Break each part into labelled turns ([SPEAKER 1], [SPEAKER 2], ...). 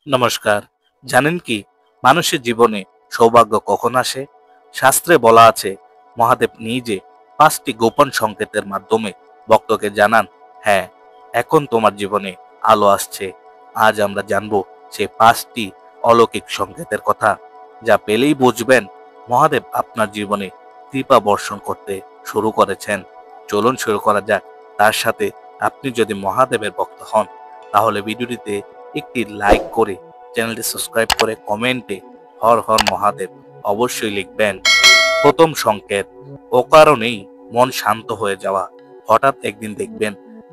[SPEAKER 1] নমস্কার। জানেন কি মানুষের জীবনে সৌভাগ্য কখন আসে? শাস্ত্রে বলা আছে মহাদেব নিজে 5টি গোপন সংকেতের মাধ্যমে ভক্তকে জানান, হ্যাঁ, এখন তোমার জীবনে আলো আসছে। আজ আমরা জানবো সেই 5টি অলৌকিক সংকেতের কথা, যা পেলেই বুঝবেন মহাদেব আপনার জীবনে কৃপা বর্ষণ করতে শুরু করেছেন। চলুন শুরু করা যাক। তার সাথে আপনি যদি মহাদেবের ভক্ত হন তাহলে ভিডিওটিতে একটি লাইক করে চ্যানেলটি সাবস্ক্রাইব করে কমেন্টে হর হর মহাদেব অবশ্যই লিখবেন। প্রথম সংকেত, অকারণেই মন শান্ত হয়ে যাওয়া। হঠাৎ একদিন দেখবেন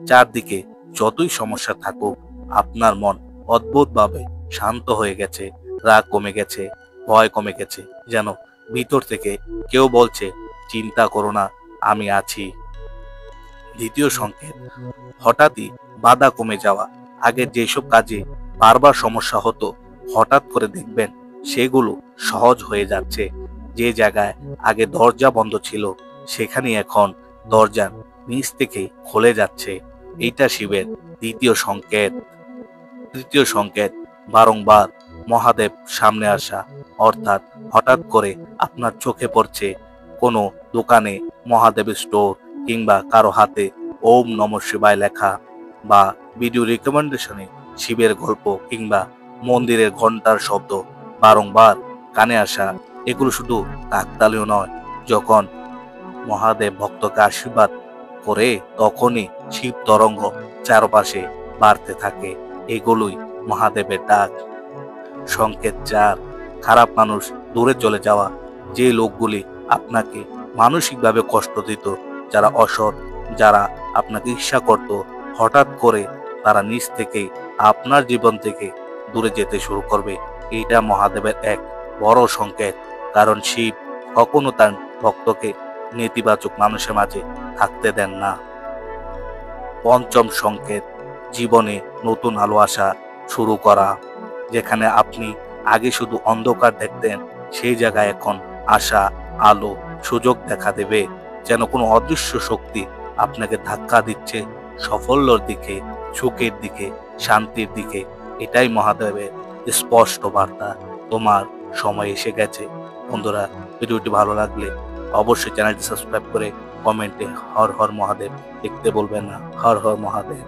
[SPEAKER 1] চারদিকে যতই সমস্যা থাকুক আপনার মন অদ্ভুতভাবে শান্ত হয়ে গেছে, রাগ কমে গেছে, ভয় কমে গেছে, যেন ভিতর থেকে কেউ বলছে চিন্তা করো না, আমি আছি। দ্বিতীয় সংকেত, হঠাৎই বাধা কমে যাওয়া। আগের যেসব কাজে বারবার সমস্যা হতো হঠাৎ করে দেখবেন সেগুলো সহজ হয়ে যাচ্ছে। যে জায়গায় আগে দরজা বন্ধ ছিল সেখানে এখন দরজা নিচ থেকেই খুলে যাচ্ছে। এইটা শিবের দ্বিতীয় সংকেত। তৃতীয় সংকেত, বারংবার মহাদেব সামনে আসা, অর্থাৎ হঠাৎ করে আপনার চোখে পড়ছে কোনো দোকানে মহাদেব স্টোর কিংবা কারো হাতে ওম নমঃ শিবায় লেখা, বা ভিডিও রিকমেন্ডেশনে শিবের গল্প কিংবা মন্দিরের ঘন্টার শব্দ বারংবার কানে আসা। এগুলো শুধু কাকতালীয় নয়, যখন মহাদেব ভক্তকে আশীর্বাদ করে তখনই শিব তরঙ্গ চারপাশে বাড়তে থাকে। এগুলোই মহাদেবের ডাক। সংকেত 4, খারাপ মানুষ দূরে চলে যাওয়া। যে লোকগুলি আপনাকে মানসিকভাবে কষ্ট দিত, যারা অসৎ, যারা আপনাকে ঈর্ষা করত, হঠাৎ করে তারা নিজ থেকেই আপনার জীবন থেকে দূরে যেতে শুরু করবে। এইটা মহাদেবের এক বড় সংকেত, কারণ শিব কখনো তার ভক্তকে নেতিবাচক মানুষের মাঝে থাকতে দেন না। পঞ্চম সংকেত, জীবনে নতুন আলো আসা শুরু করা। যেখানে আপনি আগে শুধু অন্ধকার দেখতেন সেই জায়গায় এখন আশা, আলো, সুযোগ দেখা দেবে। যেন কোনো অদৃশ্য শক্তি আপনাকে ধাক্কা দিচ্ছে সাফল্যের দিকে, সুখের দিকে, শান্তির দিকে। এটাই মহাদেবের স্পষ্ট বার্তা, তোমার সময় এসে গেছে। বন্ধুরা, ভিডিওটি ভালো লাগলে অবশ্যই চ্যানেলটি সাবস্ক্রাইব করে কমেন্টে হর হর মহাদেব লিখতে বলবেন না। হর হর মহাদেব।